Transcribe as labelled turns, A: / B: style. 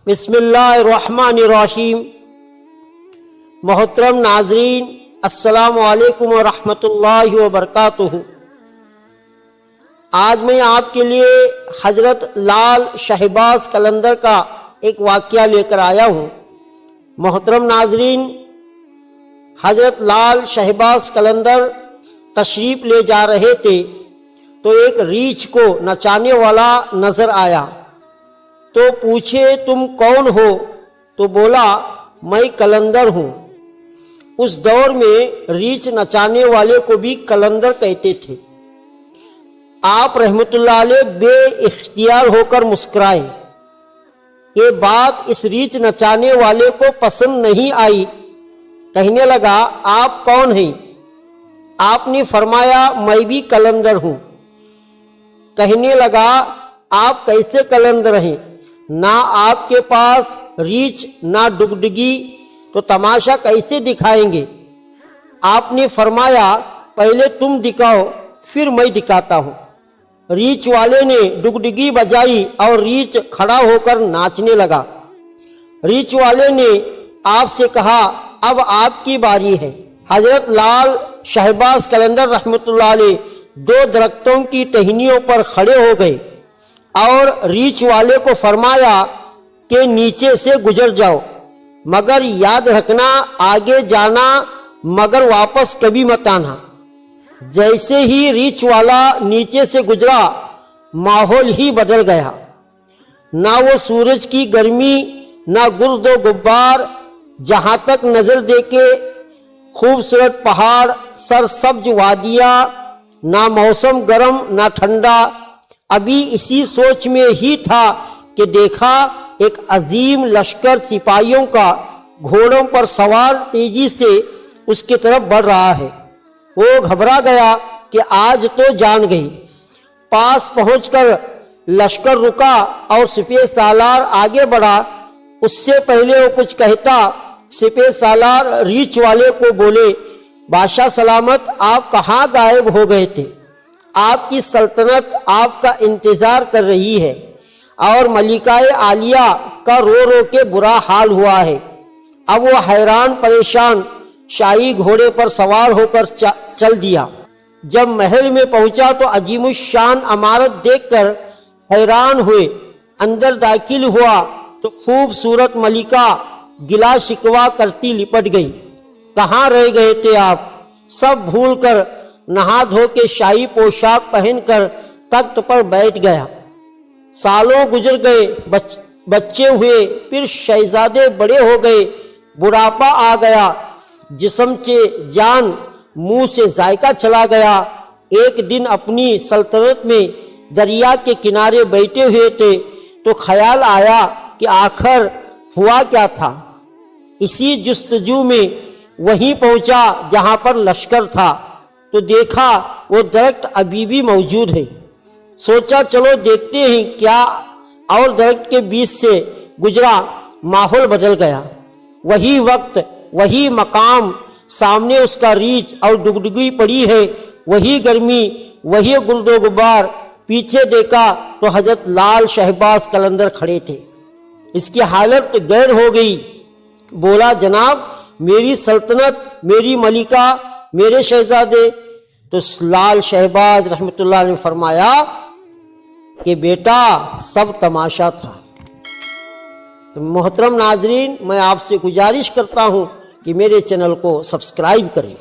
A: بسم اللہ الرحمن الرحیم۔ محترم ناظرین، السلام علیکم ورحمۃ اللہ وبرکاتہ۔ آج میں آپ کے لیے حضرت لال شہباز قلندر کا ایک واقعہ لے کر آیا ہوں۔ محترم ناظرین، حضرت لال شہباز قلندر تشریف لے جا رہے تھے تو ایک ریچھ کو نچانے والا نظر آیا تو پوچھے تم کون ہو؟ تو بولا میں قلندر ہوں۔ اس دور میں ریچھ نچانے والے کو بھی قلندر کہتے تھے۔ آپ رحمت اللہ علیہ بے اختیار ہو کر مسکرائے۔ یہ بات اس ریچھ نچانے والے کو پسند نہیں آئی۔ کہنے لگا آپ کون ہیں؟ آپ نے فرمایا میں بھی قلندر ہوں۔ کہنے لگا آپ کیسے قلندر ہیں؟ نہ آپ کے پاس ریچھ نہ ڈگڈگی، تو تماشا کیسے دکھائیں گے؟ آپ نے فرمایا پہلے تم دکھاؤ پھر میں دکھاتا ہوں۔ ریچھ والے نے ڈگڈگی بجائی اور ریچھ کھڑا ہو کر ناچنے لگا۔ ریچھ والے نے آپ سے کہا اب آپ کی باری ہے۔ حضرت لال شہباز قلندر رحمت اللہ علیہ دو درختوں کی ٹہنیوں پر کھڑے ہو گئے اور ریچھ والے کو فرمایا کہ نیچے سے گزر جاؤ، مگر یاد رکھنا آگے جانا مگر واپس کبھی مت آنا۔ جیسے ہی ریچھ والا نیچے سے گزرا ماحول ہی بدل گیا۔ نہ وہ سورج کی گرمی، نہ گرد و غبار، جہاں تک نظر دیکھے خوبصورت پہاڑ، سرسبز وادیاں، نہ موسم گرم نہ ٹھنڈا۔ ابھی اسی سوچ میں ہی تھا کہ دیکھا ایک عظیم لشکر سپاہیوں کا گھوڑوں پر سوار تیزی سے اس کی طرف بڑھ رہا ہے۔ وہ گھبرا گیا کہ آج تو جان گئی۔ پاس پہنچ کر لشکر رکا اور سپہ سالار آگے بڑھا۔ اس سے پہلے وہ کچھ کہتا سپہ سالار ریچھ والے کو بولے بادشاہ سلامت، آپ کہاں غائب ہو گئے تھے؟ آپ کی سلطنت آپ کا انتظار کر رہی ہے اور ملکہ عالیہ کا رو رو کے برا حال ہوا ہے۔ اب وہ حیران پریشان شاہی گھوڑے پر سوار ہو کر چل دیا۔ جب محل میں پہنچا تو عظیم الشان عمارت دیکھ کر حیران ہوئے۔ اندر داخل ہوا تو خوبصورت ملکہ گلا شکوا کرتی لپٹ گئی۔ کہاں رہ گئے تھے آپ؟ سب بھول کر نہا دھو کے شاہی پوشاک پہن کر تخت پر بیٹھ گیا۔ سالوں گزر گئے، بچے ہوئے، پھر شہزادے بڑے ہو گئے، بڑھاپا آ گیا، جسم سے جان، منہ سے ذائقہ چلا گیا۔ ایک دن اپنی سلطنت میں دریا کے کنارے بیٹھے ہوئے تھے تو خیال آیا کہ آخر ہوا کیا تھا۔ اسی جستجو میں وہیں پہنچا جہاں پر لشکر تھا تو دیکھا وہ درخت ابھی بھی موجود ہے۔ سوچا چلو دیکھتے ہیں کیا، اور درخت کے بیچ سے گزرا۔ ماحول بدل گیا۔ وہی وقت، وہی مقام، سامنے اس کا ریچھ اور ڈگڈگی پڑی ہے، وہی گرمی، وہی گرد و غبار۔ پیچھے دیکھا تو حضرت لال شہباز قلندر کھڑے تھے۔ اس کی حالت غیر ہو گئی۔ بولا جناب میری سلطنت، میری ملکہ، میرے شہزادے۔ تو لال شہباز رحمت اللہ نے فرمایا کہ بیٹا سب تماشا تھا۔ تو محترم ناظرین، میں آپ سے گزارش کرتا ہوں کہ میرے چینل کو سبسکرائب کریں۔